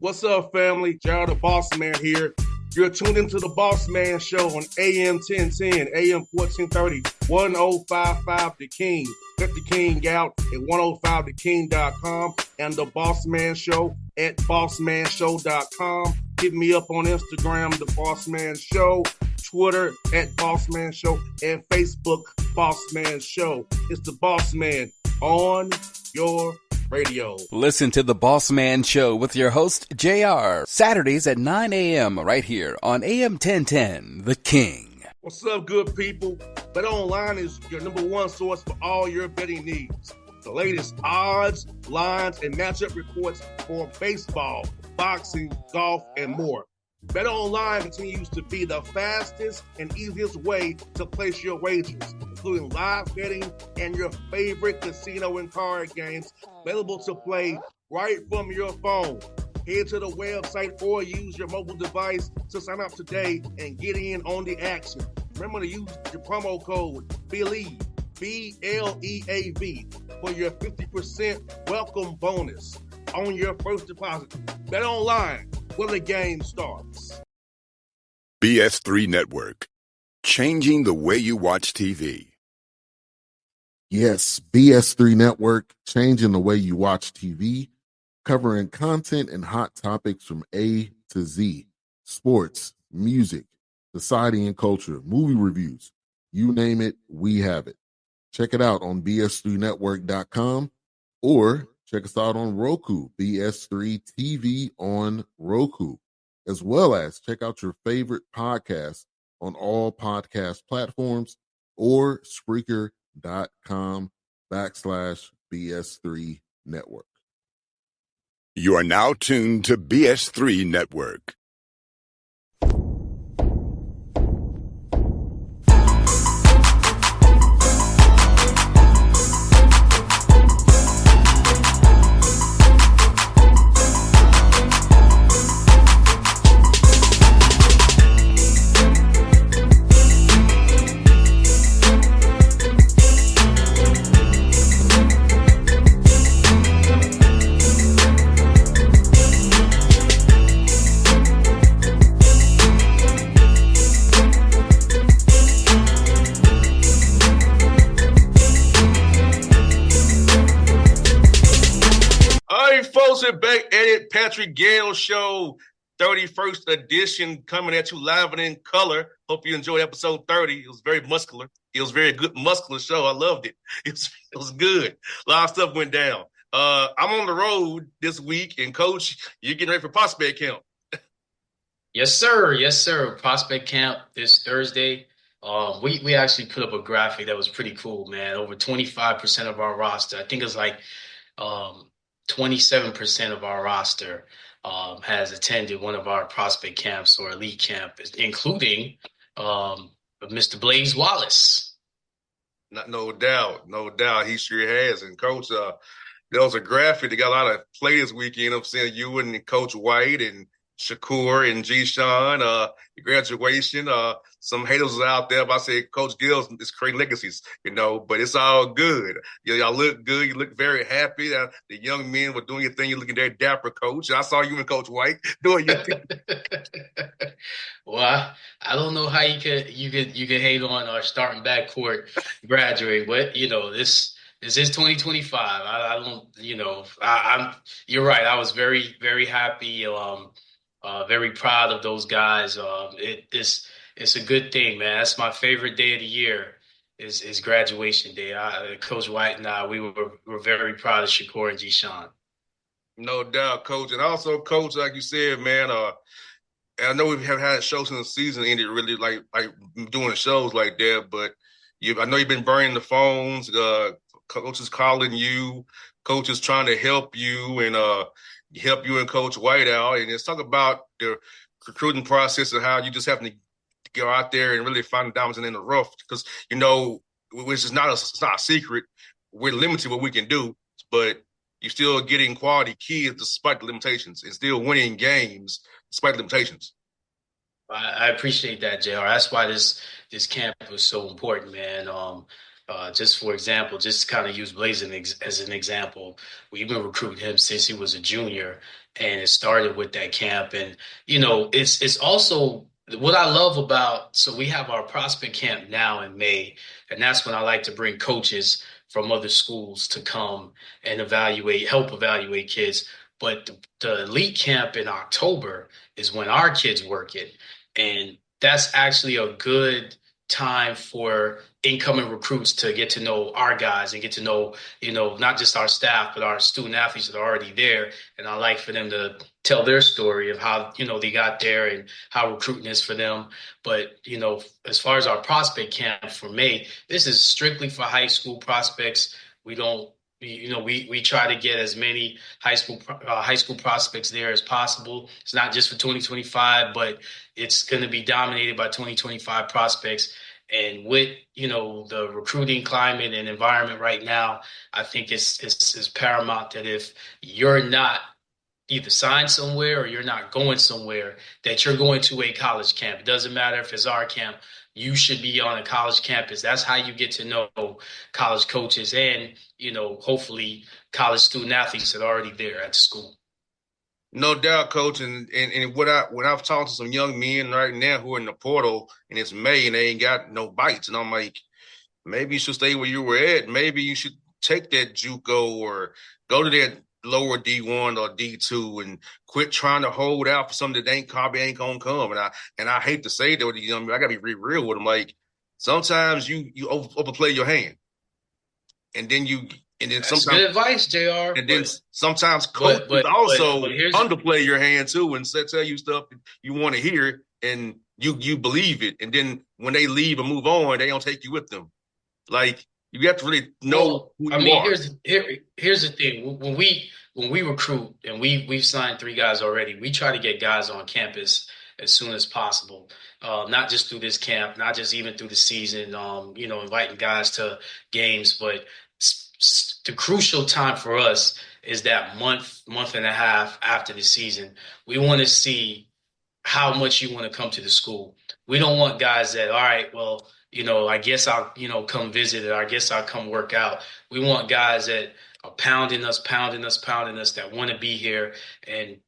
What's up, family? Gerald the Bossman here. You're tuned into the Bossman Show on AM 1010, AM 1430, 1055 The King. Let the King out at 105theking.com and the Bossman Show at bossmanshow.com. Hit me up on Instagram, The Bossman Show, Twitter at Bossman Show, and Facebook, Bossman Show. It's the Bossman on your radio. Listen to the Bossman Show with your host, JR, Saturdays at 9 a.m. right here on AM 1010, The King. What's up, good people? BetOnline is your number one source for all your betting needs. The latest odds, lines, and matchup reports for baseball, boxing, golf, and more. BetOnline continues to be the fastest and easiest way to place your wagers, including live betting and your favorite casino and card games available to play right from your phone. Head to the website or use your mobile device to sign up today and get in on the action. Remember to use your promo code BELIEVE, BLEAV, for your 50% welcome bonus on your first deposit. BetOnline, where the game starts. BS3 Network, changing the way you watch TV. Yes, BS3 Network, changing the way you watch TV, covering content and hot topics from A to Z, sports, music, society and culture, movie reviews, you name it, we have it. Check it out on bs3network.com or check us out on Roku, BS3 TV on Roku, as well as check out your favorite podcast on all podcast platforms or Spreaker.com/BS3 Network. You are now tuned to BS3 Network. Back at it, Patrick Gayle Show, 31st edition, coming at you live and in color. Hope you enjoyed episode 30. It was very muscular. It was a very good muscular show. I loved it. It was good. A lot of stuff went down. I'm on the road this week, and Coach, you're getting ready for prospect camp. Yes, sir. Yes, sir. Prospect camp this Thursday. We actually put up a graphic that was pretty cool, man. Over 25% of our roster. I think it's like 27% of our roster has attended one of our prospect camps or elite camp, including Mr. Blaze Wallace. No doubt. He sure has. And Coach, there was a graphic that got a lot of play this weekend. I'm saying you and Coach White and Shakur and G-Sean, your graduation. Some haters was out there, but I said Coach Gills is creating legacies, but it's all good. Y'all look good. You look very happy. The young men were doing your thing. You're looking very dapper, Coach. I saw you and Coach White doing your thing. Well, I don't know how you could hate on our starting backcourt graduate, but this is 2025. I don't, I'm. You're right. I was very, very happy. Very proud of those guys. It's a good thing, man. That's my favorite day of the year is graduation day. Coach White and I, we were very proud of Shakur and G-Sean. No doubt, Coach. And also, Coach, like you said, man, I know we have had shows since the season ended, really like doing shows like that, but I know you've been burning the phones, coaches calling you, coaches trying to help you and Coach White out. And let's talk about the recruiting process and how you just have to go out there and really find the diamonds in the rough, because which is not a secret. We're limited what we can do, but you're still getting quality kids despite the limitations and still winning games despite the limitations. I appreciate that, JR. That's why this camp was so important, man. Just for example, just to kind of use Blazing as an example, we've been recruiting him since he was a junior, and it started with that camp. And it's also what I love about. So we have our prospect camp now in May, and that's when I like to bring coaches from other schools to come and help evaluate kids. But the elite camp in October is when our kids work it, and that's actually a good time for incoming recruits to get to know our guys and get to know, not just our staff, but our student athletes that are already there. And I like for them to tell their story of how, they got there and how recruiting is for them. But, as far as our prospect camp for May, this is strictly for high school prospects. We don't, we try to get as many high school prospects there as possible. It's not just for 2025, but it's going to be dominated by 2025 prospects. And with the recruiting climate and environment right now, I think it's paramount that if you're not either signed somewhere or you're not going somewhere, that you're going to a college camp. It doesn't matter if it's our camp. You should be on a college campus. That's how you get to know college coaches and hopefully college student athletes that are already there at the school. No doubt, coach. And when I've talked to some young men right now who are in the portal and it's May and they ain't got no bites, and I'm like, maybe you should stay where you were at. Maybe you should take that JUCO or go to that lower D1 or D2 and quit trying to hold out for something that probably ain't gonna come. And I hate to say that with these young men. I gotta be real with them. Like sometimes you overplay your hand, and then you and then That's sometimes good advice, Jr. and then sometimes But coaches but but also but here's underplay your hand too and tell you stuff that you want to hear and you believe it. And then when they leave and move on, they don't take you with them. Like you have to really know Well, who I you mean, are. here's the thing. When we recruit and we've signed 3 guys already, we try to get guys on campus as soon as possible. Not just through this camp, not just even through the season. Inviting guys to games, but the crucial time for us is that month and a half after the season. We want to see how much you want to come to the school. We don't want guys that, all right, well, I guess I'll, come visit it. I guess I'll come work out. We want guys that are pounding us, pounding us, pounding us, that want to be here. And,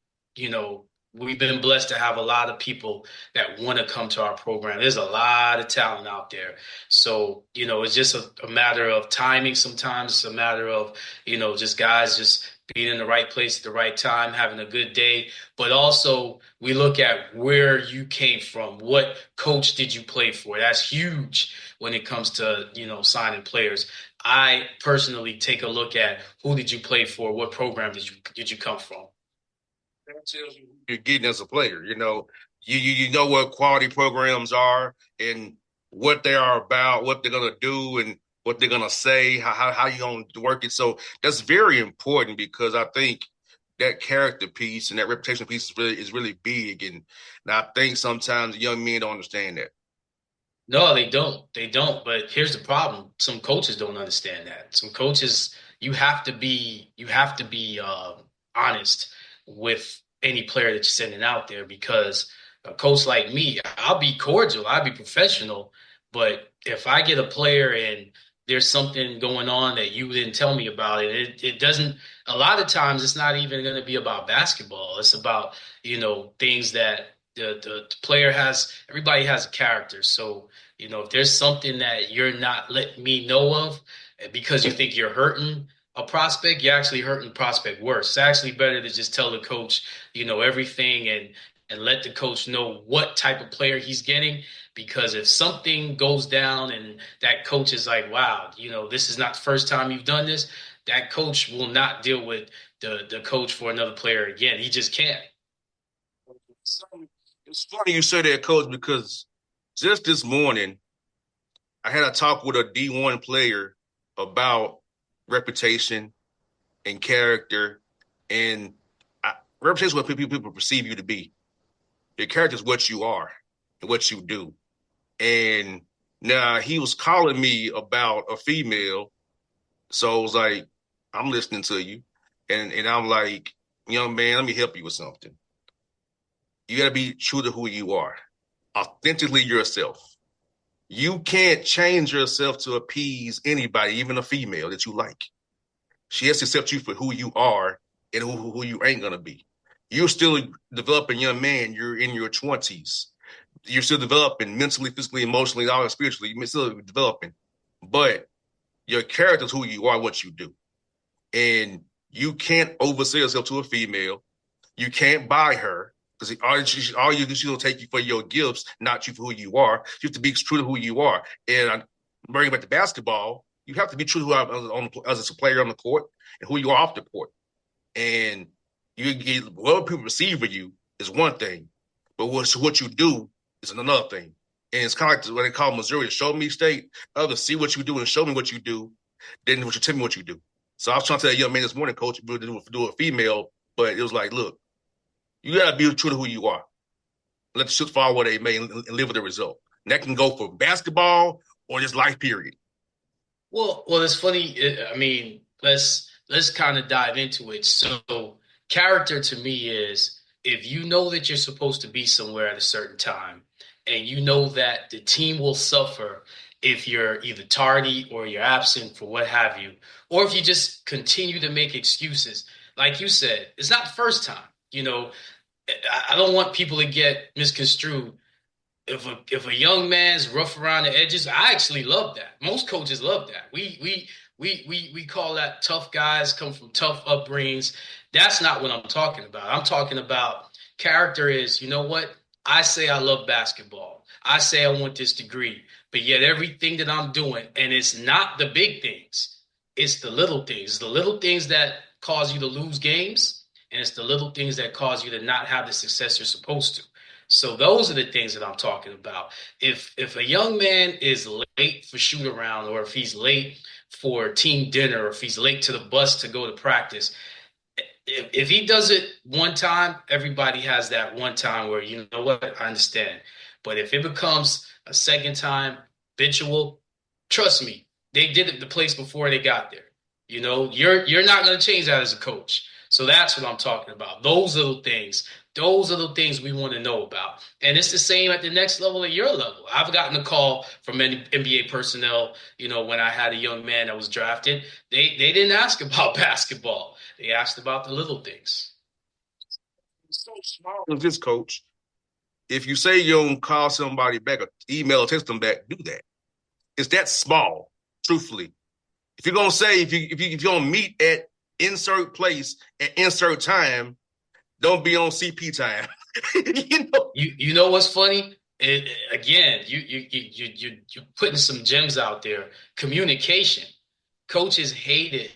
we've been blessed to have a lot of people that want to come to our program. There's a lot of talent out there. So, it's just a matter of timing sometimes. It's a matter of, just guys just being in the right place at the right time, having a good day. But also, we look at where you came from. What coach did you play for? That's huge when it comes to, signing players. I personally take a look at who did you play for? What program did you come from? That tells you who you're getting as a player. You know what quality programs are and what they are about, what they're gonna do, and what they're gonna say, how you gonna work it. So that's very important because I think that character piece and that reputation piece is really big. And I think sometimes young men don't understand that. No, they don't. They don't. But here's the problem. Some coaches don't understand that. Some coaches, you have to be honest with any player that you're sending out there because a coach like me, I'll be cordial, I'll be professional. But if I get a player and there's something going on that you didn't tell me about it doesn't, a lot of times it's not even going to be about basketball. It's about, things that the player has, everybody has a character. So, if there's something that you're not letting me know of because you think you're hurting a prospect, you're actually hurting the prospect worse. It's actually better to just tell the coach, everything and let the coach know what type of player he's getting. Because if something goes down and that coach is like, wow, this is not the first time you've done this, that coach will not deal with the coach for another player again. He just can't. It's funny you say that, coach, because just this morning I had a talk with a D1 player about reputation and character and reputation is what people perceive you to be. Your character is what you are and what you do. And now he was calling me about a female. So I was like, I'm listening to you. And I'm like, young man, let me help you with something. You got to be true to who you are, authentically yourself. You can't change yourself to appease anybody, even a female that you like. She has to accept you for who you are and who you ain't gonna be. You're still developing young man. You're in your 20s. You're still developing mentally, physically, emotionally, all spiritually. You're still developing. But your character is who you are, what you do. And you can't oversell yourself to a female. You can't buy her because all you do, she'll take you for your gifts, not you for who you are. You have to be true to who you are. And bringing back to basketball, you have to be true to who as a player on the court and who you are off the court. And what people perceive of you is one thing, but what you do is another thing. And it's kind of like what they call Missouri, show me state. Others see what you do and show me what you do, then what you tell me what you do. So I was trying to tell that young man this morning, coach, do a female, but it was like, look, you got to be true to who you are. Let the chips fall where they may and live with the result. And that can go for basketball or just life period. Well, it's funny. I mean, let's kind of dive into it. So, character to me is if you know that you're supposed to be somewhere at a certain time, and you know that the team will suffer if you're either tardy or you're absent for what have you, or if you just continue to make excuses. Like you said, it's not the first time. I don't want people to get misconstrued. If a young man's rough around the edges, I actually love that. Most coaches love that. We call that tough guys, come from tough upbringings. That's not what I'm talking about. I'm talking about character is, you know what? I say I love basketball. I say I want this degree, but yet everything that I'm doing, and it's not the big things, it's the little things. The little things that cause you to lose games, and it's the little things that cause you to not have the success you're supposed to. So those are the things that I'm talking about. If a young man is late for shoot around, or if he's late for team dinner, or if he's late to the bus to go to practice, if he does it one time, everybody has that one time where, you know what, I understand. But if it becomes a second time habitual, trust me, they did it the place before they got there. You're not going to change that as a coach. So that's what I'm talking about. Those little things. Those are the things we want to know about. And it's the same at the next level, at your level. I've gotten a call from NBA personnel, when I had a young man that was drafted. They didn't ask about basketball. They asked about the little things. It's so small as this, coach. If you say you don't call somebody back or email or text them back, do that. It's that small, truthfully. If you're gonna say if you're gonna meet at insert place at insert time, don't be on CP time. You know what's funny? Again, you're putting some gems out there. Communication. Coaches hate it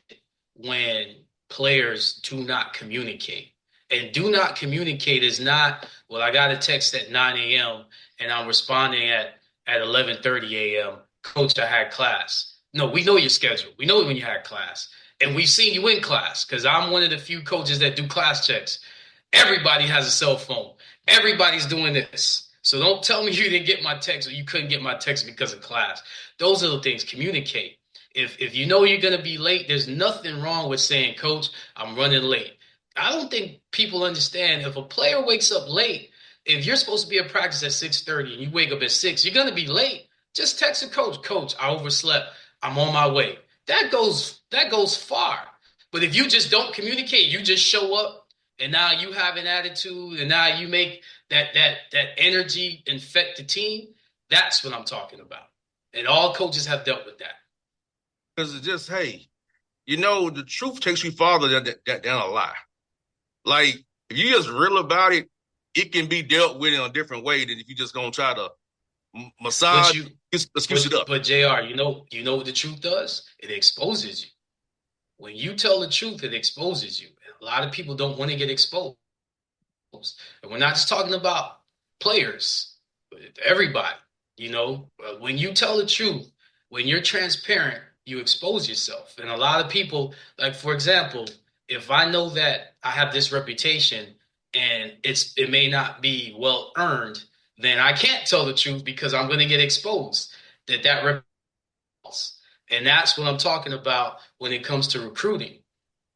when players do not communicate. And do not communicate is not, well, I got a text at 9 a.m. and I'm responding at 11:30 a.m. Coach, I had class. No, we know your schedule. We know when you had class. And we've seen you in class because I'm one of the few coaches that do class checks. Everybody has a cell phone. Everybody's doing this. So don't tell me you didn't get my text or you couldn't get my text because of class. Those are the things. Communicate. If you know you're going to be late, there's nothing wrong with saying, Coach, I'm running late. I don't think people understand if a player wakes up late, if you're supposed to be at practice at 6:30 and you wake up at 6, you're going to be late. Just text a coach. Coach, I overslept. I'm on my way. That goes far. But if you just don't communicate, you just show up and now you have an attitude and now you make that energy infect the team, that's what I'm talking about. And all coaches have dealt with that. Because it's just, hey, the truth takes you farther than a lie. Like, if you just real about it, it can be dealt with in a different way than if you just gonna try to massage, excuse it up. But JR, you know what the truth does? It exposes you. When you tell the truth, it exposes you. A lot of people don't want to get exposed. And we're not just talking about players, but everybody. When you tell the truth, when you're transparent, you expose yourself. And a lot of people, like, for example, if I know that I have this reputation and it may not be well earned, then I can't tell the truth because I'm going to get exposed. That reputation. And that's what I'm talking about when it comes to recruiting.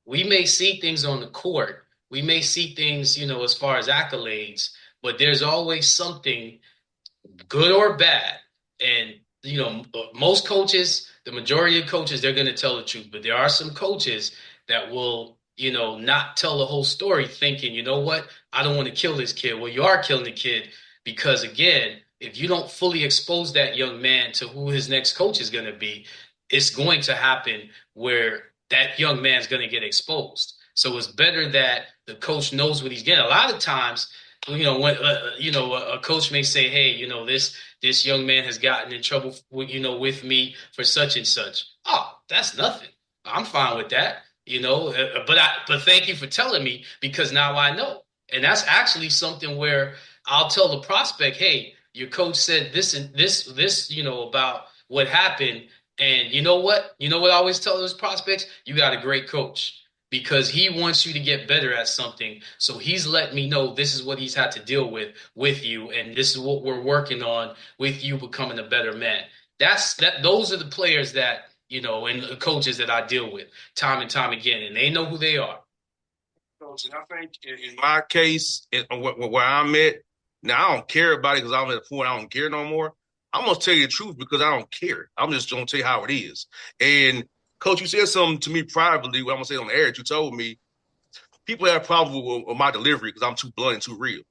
We may see things on the court. We may see things, as far as accolades, but there's always something, good or bad, And most coaches, the majority of coaches, they're going to tell the truth. But there are some coaches that will, not tell the whole story, thinking, you know what, I don't want to kill this kid. Well, you are killing the kid because, again, if you don't fully expose that young man to who his next coach is going to be, it's going to happen where that young man's going to get exposed. So it's better that the coach knows what he's getting. A lot of times, when a coach may say, "Hey, this young man has gotten in trouble with me for such and such." Oh, that's nothing. I'm fine with that. But thank you for telling me because now I know. And that's actually something where I'll tell the prospect, "Hey, your coach said this and this, about what happened." And you know what? You know what I always tell those prospects? You got a great coach because he wants you to get better at something. So he's letting me know this is what he's had to deal with you, and this is what we're working on with you becoming a better man. Those are the players that, and the coaches that I deal with time and time again, and they know who they are. Coach, and I think in my case, where I'm at, now I don't care about it because I'm at a point I don't care no more. I'm going to tell you the truth because I don't care. I'm just going to tell you how it is. And, Coach, you said something to me privately, what I'm going to say on the air. You told me people have problems with my delivery because I'm too blunt and too real.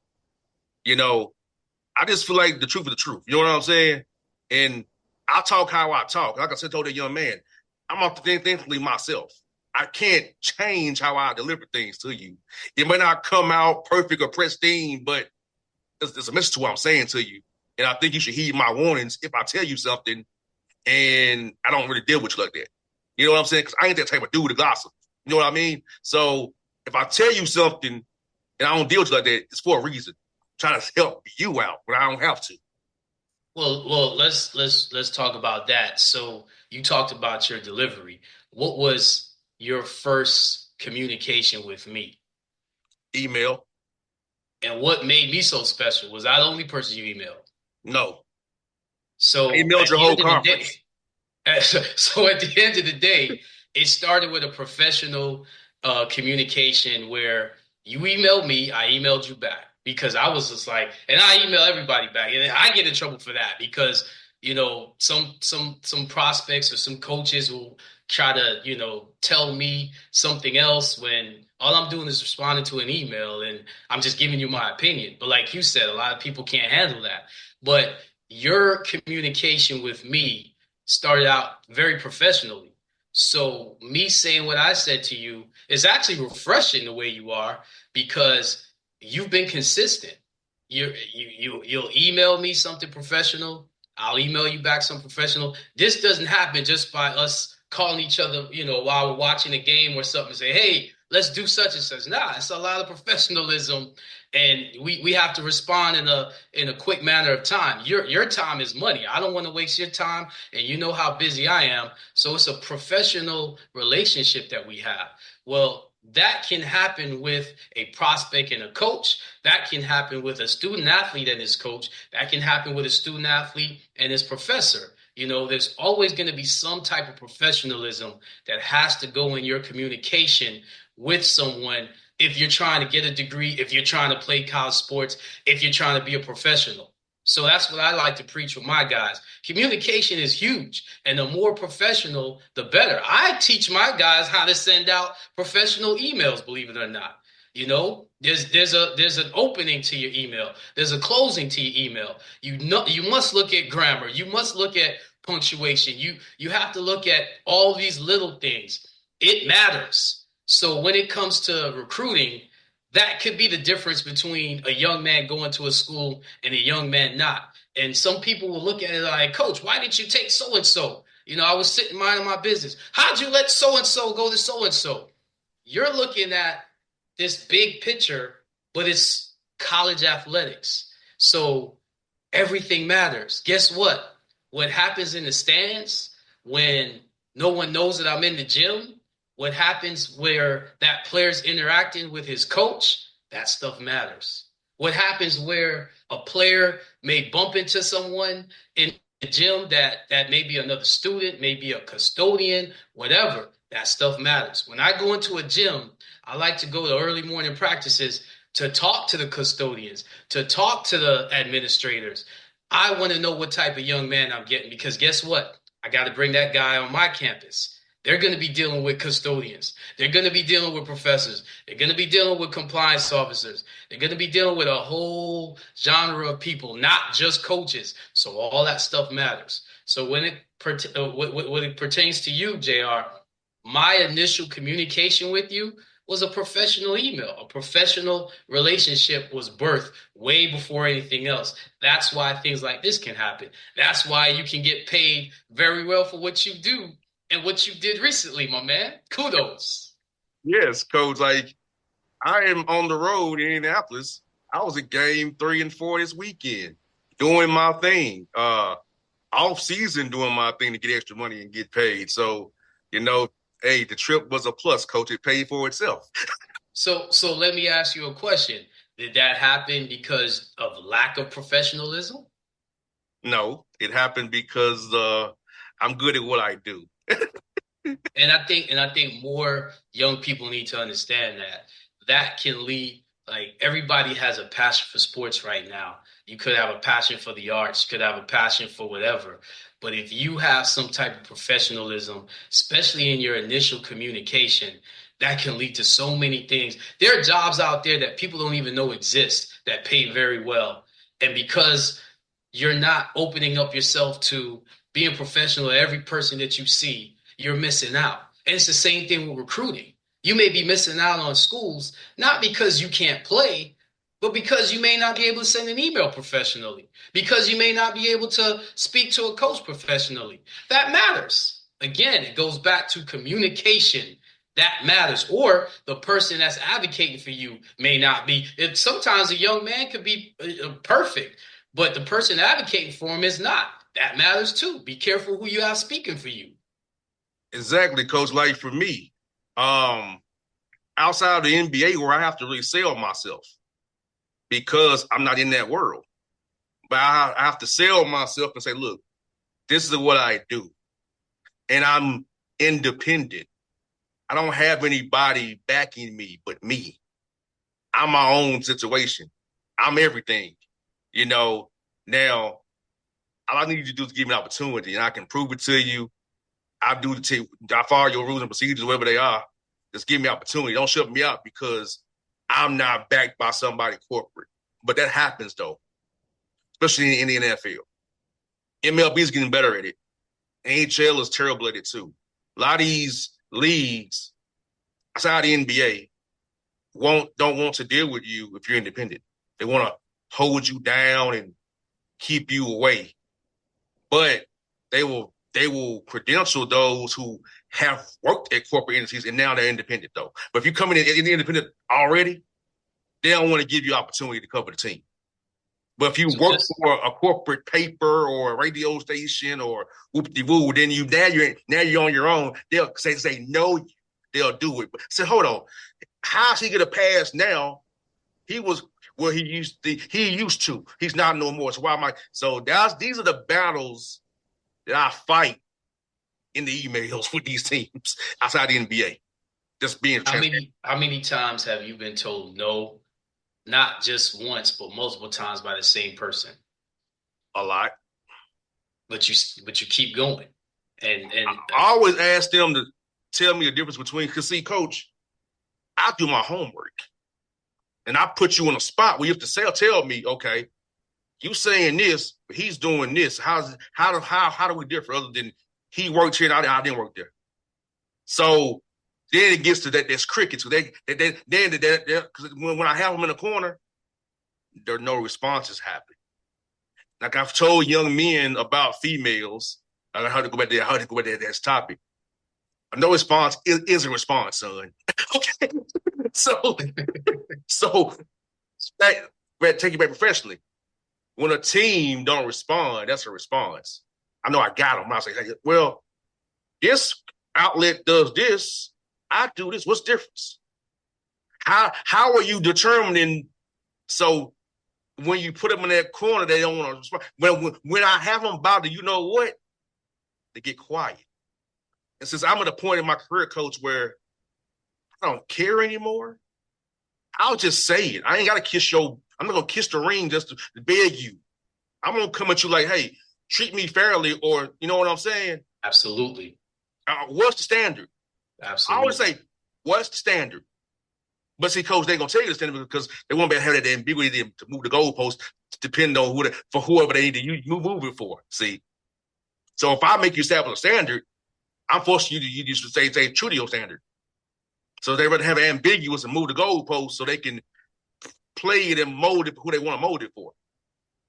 I just feel like the truth is the truth. You know what I'm saying? And I talk how I talk. Like I said, told that young man, I'm authentically myself. I can't change how I deliver things to you. It may not come out perfect or pristine, but there's a message to what I'm saying to you. And I think you should heed my warnings if I tell you something and I don't really deal with you like that. You know what I'm saying? Because I ain't that type of dude to gossip. You know what I mean? So if I tell you something and I don't deal with you like that, it's for a reason. I'm trying to help you out, but I don't have to. Well, let's talk about that. So you talked about your delivery. What was your first communication with me? Email. And what made me so special? Was I the only person you emailed? No. I So emailed at your the whole end of the day, conference. so at the end of the day, it started with a professional communication where you emailed me, I emailed you back because I was just like, and I email everybody back, and I get in trouble for that because some prospects or some coaches will try to tell me something else when all I'm doing is responding to an email and I'm just giving you my opinion. But like you said, a lot of people can't handle that. But your communication with me started out very professionally. So me saying what I said to you is actually refreshing the way you are because you've been consistent. You'll email me something professional. I'll email you back something professional. This doesn't happen just by us calling each other, while we're watching a game or something and say, hey, let's do such and such. Nah, it's a lot of professionalism and we have to respond in a quick manner of time. Your time is money. I don't want to waste your time, and you know how busy I am. So it's a professional relationship that we have. Well, that can happen with a prospect and a coach. That can happen with a student athlete and his coach. That can happen with a student athlete and his professor. There's always going to be some type of professionalism that has to go in your communication with someone if you're trying to get a degree, if you're trying to play college sports, if you're trying to be a professional. So that's what I like to preach with my guys. Communication is huge, and the more professional, the better. I teach my guys how to send out professional emails, believe it or not. There's an opening to your email. There's a closing to your email. You must look at grammar. You must look at punctuation. You have to look at all these little things. It matters. So when it comes to recruiting, that could be the difference between a young man going to a school and a young man not. And some people will look at it like, Coach, why didn't you take so and so? I was sitting minding my business. How'd you let so and so go to so and so? You're looking at this big picture, but it's college athletics. So everything matters. Guess what? What happens in the stands when no one knows that I'm in the gym, what happens where that player's interacting with his coach, that stuff matters. What happens where a player may bump into someone in the gym that may be another student, maybe a custodian, whatever, that stuff matters. When I go into a gym, I like to go to early morning practices to talk to the custodians, to talk to the administrators. I want to know what type of young man I'm getting because guess what? I got to bring that guy on my campus. They're going to be dealing with custodians. They're going to be dealing with professors. They're going to be dealing with compliance officers. They're going to be dealing with a whole genre of people, not just coaches. So all that stuff matters. So when it pertains to you, JR, my initial communication with you was a professional email. A professional relationship was birthed way before anything else. That's why things like this can happen. That's why you can get paid very well for what you do and what you did recently, my man. Kudos. Yes, coach. Like I am on the road in Indianapolis. I was at game 3 and 4 this weekend, doing my thing. Off season doing my thing to get extra money and get paid. So, hey, the trip was a plus, coach. It paid for itself. So let me ask you a question. Did that happen because of lack of professionalism? No, it happened because I'm good at what I do. And I think more young people need to understand that can lead. Like everybody has a passion for sports right now. You could have a passion for the arts, you could have a passion for whatever. But if you have some type of professionalism, especially in your initial communication, that can lead to so many things. There are jobs out there that people don't even know exist that pay very well. And because you're not opening up yourself to being professional at every person that you see, you're missing out. And it's the same thing with recruiting. You may be missing out on schools, not because you can't play, but because you may not be able to send an email professionally, because you may not be able to speak to a coach professionally. That matters. Again, it goes back to communication. That matters. Or the person that's advocating for you may not be. Sometimes a young man could be perfect, but the person advocating for him is not. That matters too. Be careful who you have speaking for you. Exactly, coach. Like for me, outside of the NBA where I have to really sell myself because I'm not in that world. But I have to sell myself and say, look, this is what I do. And I'm independent. I don't have anybody backing me but me. I'm my own situation. I'm everything. Now all I need you to do is give me an opportunity and I can prove it to you. I follow your rules and procedures, whatever they are. Just give me opportunity. Don't shut me out because I'm not backed by somebody corporate. But that happens though, especially in the NFL. MLB is getting better at it. NHL is terrible at it too. A lot of these leagues outside the NBA don't want to deal with you if you're independent. They want to hold you down and keep you away. But they will credential those who have worked at corporate entities and now they're independent though. But if you come in independent already, they don't want to give you opportunity to cover the team. But if you So work just for a corporate paper or a radio station or whoop-de-woo, then you're on your own. They'll say no, they'll do it. But say, hold on, how's he gonna pass now? He was where he used to. He's not no more. So why am I? So these are the battles that I fight in the emails with these teams outside the NBA. Just being transparent. how many times have you been told no, not just once, but multiple times by the same person? A lot. But you keep going. And I always ask them to tell me the difference between, because see, coach, I do my homework. And I put you in a spot where you have to tell me, okay, you saying this, but he's doing this. How do we differ other than he worked here and I didn't work there? So then it gets to that there's crickets. Because when I have them in the corner, there are no responses happen. Like I've told young men about females, how to go back there, that's topic. No response is a response, son. Okay. So take it back professionally. When a team don't respond, that's a response. I know I got them. I say, well, this outlet does this. I do this. What's the difference? How are you determining? So when you put them in that corner, they don't want to respond. When I have them about to, you know what? They get quiet. And since I'm at a point in my career, coach, where I don't care anymore, I'll just say it. I ain't got to I'm not going to kiss the ring just to beg you. I'm gonna come at you like, hey, treat me fairly, or you know what I'm saying? Absolutely. What's the standard? I always Absolutely. say, what's the standard? But see, coach, they ain't gonna tell you the standard because they won't be able to have that ambiguity to move the goalpost depending on for whoever they need to move it for. See, so if I make you establish a standard, I'm forcing you to just say true to your standard. So they rather have it ambiguous and move the goalpost so they can play it and mold it for who they want to mold it for.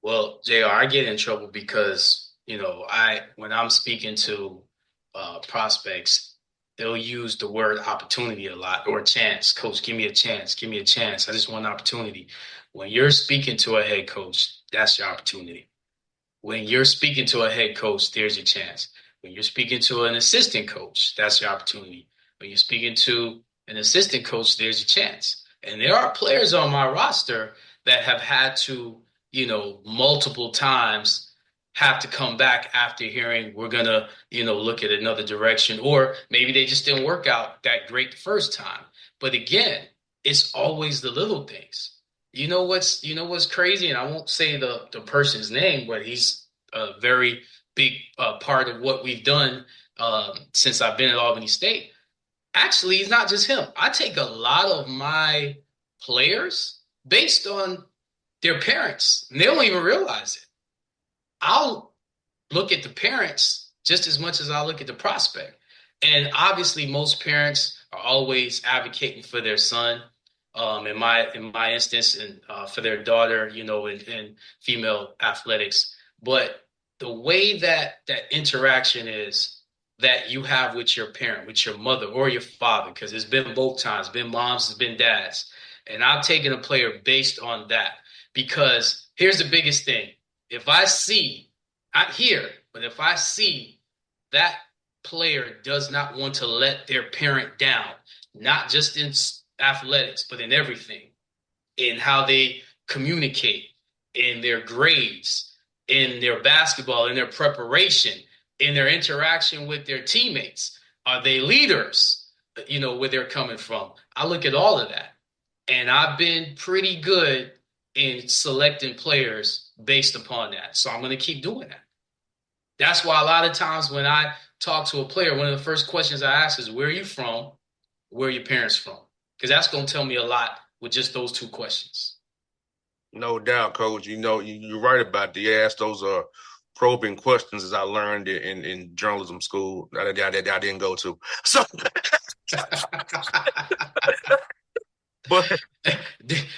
Well, JR, I get in trouble because, when I'm speaking to prospects, they'll use the word opportunity a lot or chance. Coach, give me a chance. Give me a chance. I just want an opportunity. When you're speaking to a head coach, that's your opportunity. When you're speaking to a head coach, there's your chance. When you're speaking to an assistant coach, that's your opportunity. When you're speaking to an assistant coach, there's your chance. And there are players on my roster that have had to, multiple times have to come back after hearing we're going to, look at another direction, or maybe they just didn't work out that great the first time. But again, it's always the little things. You know what's crazy, and I won't say the person's name, but he's a very big part of what we've done since I've been at Albany State. Actually, it's not just him. I take a lot of my players based on their parents, and they don't even realize it. I'll look at the parents just as much as I look at the prospect. And obviously, most parents are always advocating for their son. In my instance, and for their daughter, in female athletics. But the way that interaction is that you have with your parent, with your mother or your father, because it's been both times, been moms, it's been dads, and I've taken a player based on that. Because here's the biggest thing: if I see, not here, but if I see that player does not want to let their parent down, not just in athletics, but in everything, in how they communicate, in their grades, in their basketball, in their preparation, in their interaction with their teammates. Are they leaders? Where they're coming from. I look at all of that. And I've been pretty good in selecting players based upon that. So I'm going to keep doing that. That's why a lot of times when I talk to a player, one of the first questions I ask is, where are you from? Where are your parents from? Because that's going to tell me a lot with just those two questions. No doubt, coach. You're right about that. You ask those probing questions, as I learned in journalism school that I didn't go to. So, but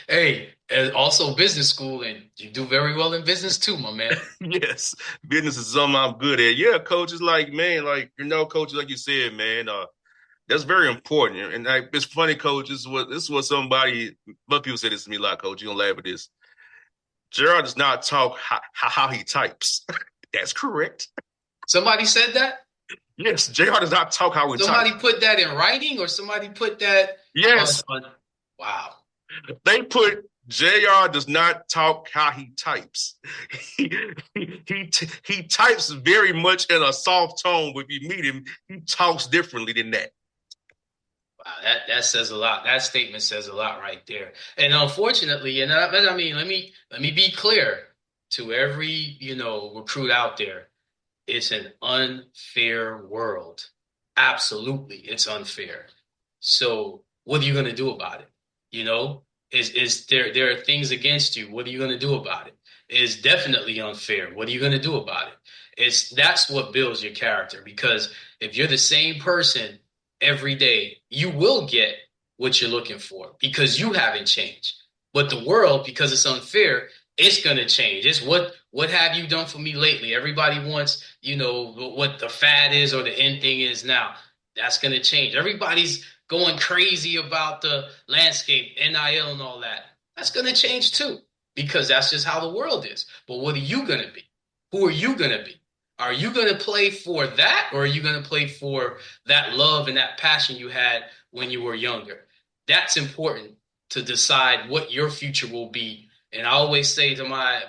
Hey, and also business school, and you do very well in business too, my man. yes, business is something I'm good at. Yeah, coach is like, man, coach, like you said, man, that's very important. And it's funny, coach. This is what somebody, but people say this to me a lot, coach. You gonna laugh at this. Gerard does not talk how he types. That's correct. Somebody said that? Yes, JR does not talk how he Somebody types. put that in writing, or somebody put that Yes, wow. they put JR does not talk how he types. He types very much in a soft tone, but if you meet him, he talks differently than that. Wow, that says a lot. That statement says a lot right there. And unfortunately, and I mean, let me be clear to every, recruit out there. It's an unfair world. Absolutely, it's unfair. So what are you going to do about it? Is there are things against you? What are you going to do about it? It's definitely unfair. What are you going to do about it? That's what builds your character, because if you're the same person every day, you will get what you're looking for because you haven't changed. But the world, because it's unfair, it's going to change. It's what have you done for me lately? Everybody wants, what the fad is or the end thing is now. That's going to change. Everybody's going crazy about the landscape, NIL and all that. That's going to change too, because that's just how the world is. But what are you going to be? Who are you going to be? Are you going to play for that, or are you going to play for that love and that passion you had when you were younger? That's important to decide what your future will be. And I always say to my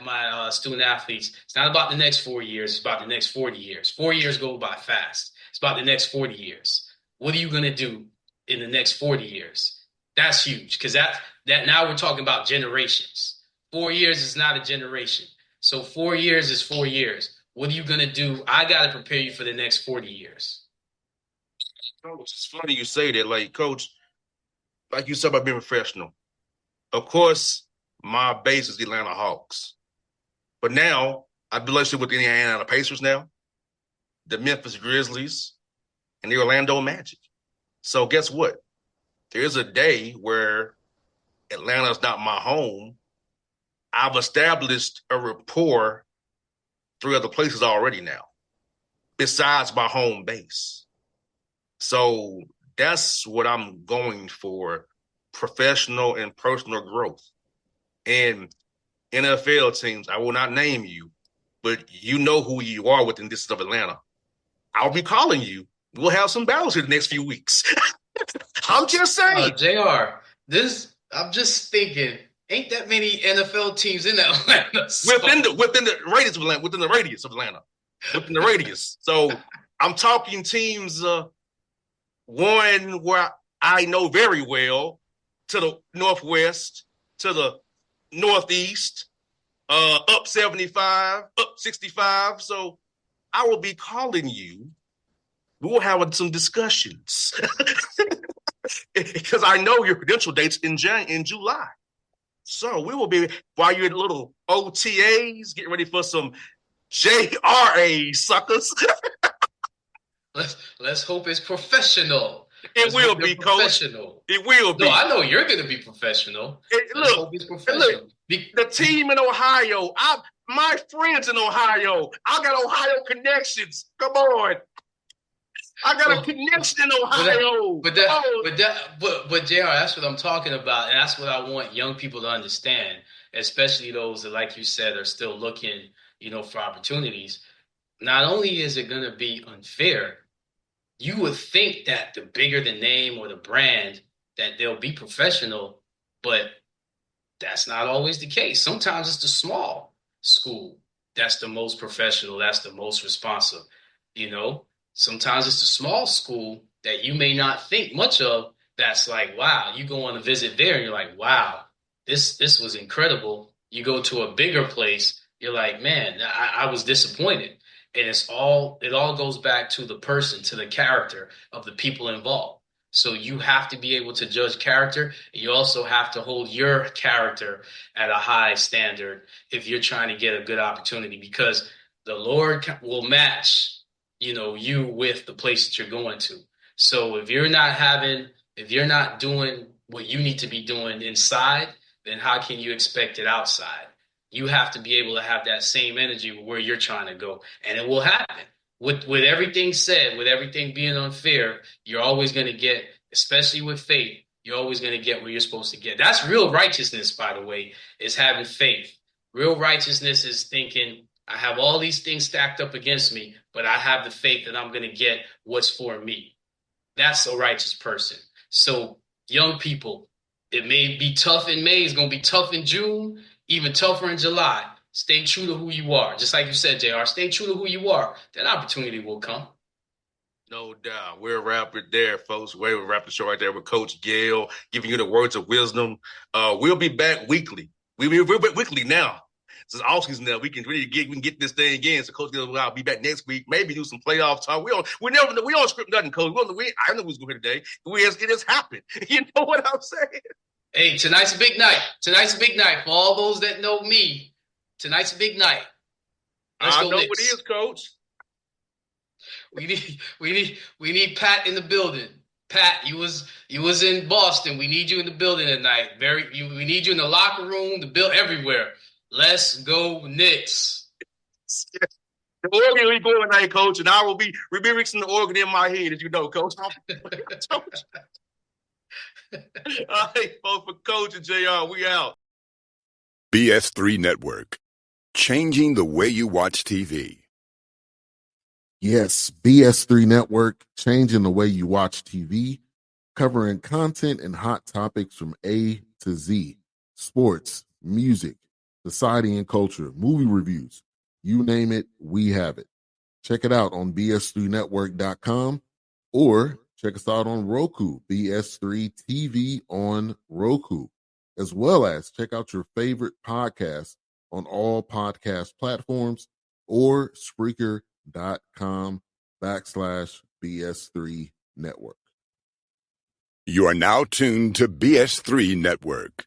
student athletes, it's not about the next 4 years, it's about the next 40 years. 4 years go by fast. It's about the next 40 years. What are you going to do in the next 40 years? That's huge, because that now we're talking about generations. 4 years is not a generation. So 4 years is 4 years. What are you going to do? I got to prepare you for the next 40 years. Coach, it's funny you say that. Like, Coach, like you said about being professional. Of course, my base is the Atlanta Hawks. But now, I have a relationship with the Indiana Pacers now, the Memphis Grizzlies, and the Orlando Magic. So guess what? There's a day where Atlanta's not my home. I've established a rapport 3 other places already now, besides my home base. So that's what I'm going for, professional and personal growth. And NFL teams, I will not name you, but you know who you are within this of Atlanta. I'll be calling you. We'll have some battles here the next few weeks. I'm just saying. JR, I'm just thinking, ain't that many NFL teams in Atlanta? So. Within the radius of Atlanta, within the radius. So I'm talking teams, one where I know very well, to the northwest, to the northeast, up 75, up 65. So I will be calling you. We will have some discussions because I know your credential dates in July. So we will be, while you're at little OTAs, getting ready for some JRA suckers. Let's hope it's professional. It will be, Coach. It will be. No, I know you're going to be professional. Let's hope it's professional. The team in Ohio, my friends in Ohio, I got Ohio connections. Come on. I got a connection in Ohio. But JR, that's what I'm talking about. And that's what I want young people to understand, especially those that, like you said, are still looking, for opportunities. Not only is it going to be unfair, you would think that the bigger the name or the brand, that they'll be professional, but that's not always the case. Sometimes it's the small school that's the most professional, that's the most responsive, Sometimes it's the small school that you may not think much of that's like, wow, you go on a visit there and you're like, wow, this was incredible. You go to a bigger place, you're like, man, I was disappointed. And it all goes back to the person, to the character of the people involved. So you have to be able to judge character. And you also have to hold your character at a high standard if you're trying to get a good opportunity, because the Lord will match, you with the place that you're going to. So if you're not doing what you need to be doing inside, then how can you expect it outside? You have to be able to have that same energy where you're trying to go, and it will happen. With everything said, with everything being unfair, you're always going to get, especially with faith, you're always going to get where you're supposed to get. That's real righteousness, by the way, is having faith. Real righteousness is thinking, I have all these things stacked up against me, but I have the faith that I'm going to get what's for me. That's a righteous person. So young people, it may be tough in May, it's going to be tough in June, even tougher in July. Stay true to who you are. Just like you said, JR, stay true to who you are. That opportunity will come. No doubt. We'll wrap it there, folks. We'll wrap the show right there with Coach Gayle, giving you the words of wisdom. We'll be back weekly. We're weekly now. Since all season now, we can get this thing again. So Coach Gayle will be back next week. Maybe do some playoff talk. We don't script nothing, Coach. I know who's going to today. It has happened. You know what I'm saying? Hey, tonight's a big night. Tonight's a big night for all those that know me. Tonight's a big night. I know what it is, Coach. We need Pat in the building. Pat, you was in Boston. We need you in the building tonight. We need you in the locker room, everywhere. Let's go Knicks. The organ we going tonight, Coach, and I will be remixing the organ in my head, as you know, Coach. All right, folks, for Coach and JR, we out. BS3 Network, changing the way you watch TV. Yes, BS3 Network, changing the way you watch TV, covering content and hot topics from A to Z, sports, music, society and culture, movie reviews, you name it, we have it. Check it out on bs3network.com or check us out on Roku, BS3 TV on Roku, as well as check out your favorite podcast on all podcast platforms or Spreaker.com/BS3 Network. You are now tuned to BS3 Network.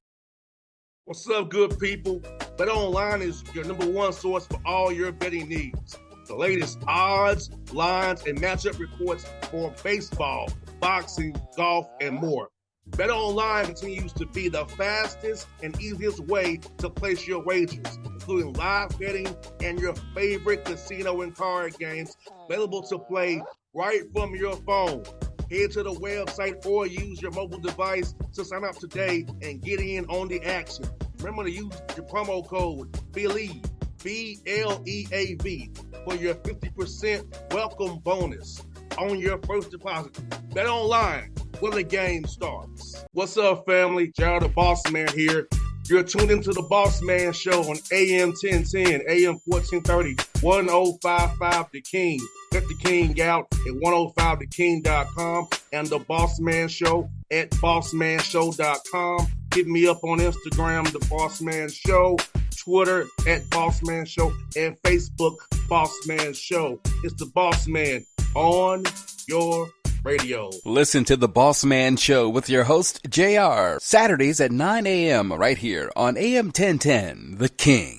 What's up, good people? BetOnline is your number one source for all your betting needs. The latest odds, lines, and matchup reports for baseball, boxing, golf, and more. BetOnline continues to be the fastest and easiest way to place your wagers, including live betting and your favorite casino and card games available to play right from your phone. Head to the website or use your mobile device to sign up today and get in on the action. Remember to use your promo code BELIEVE, BLEAV, for your 50% welcome bonus on your first deposit. Bet online where the game starts. What's up, family? Jared the Bossman here. You're tuned into the Bossman Show on AM 1010, AM 1430, 1055 The King. Check The King out at 105theking.com and the Bossman Show at bossmanshow.com. Hit me up on Instagram, The Bossman Show, Twitter at Bossman Show, and Facebook, Bossman Show. It's the Bossman on your radio. Listen to The Bossman Show with your host, JR, Saturdays at 9 a.m. right here on AM 1010, The King.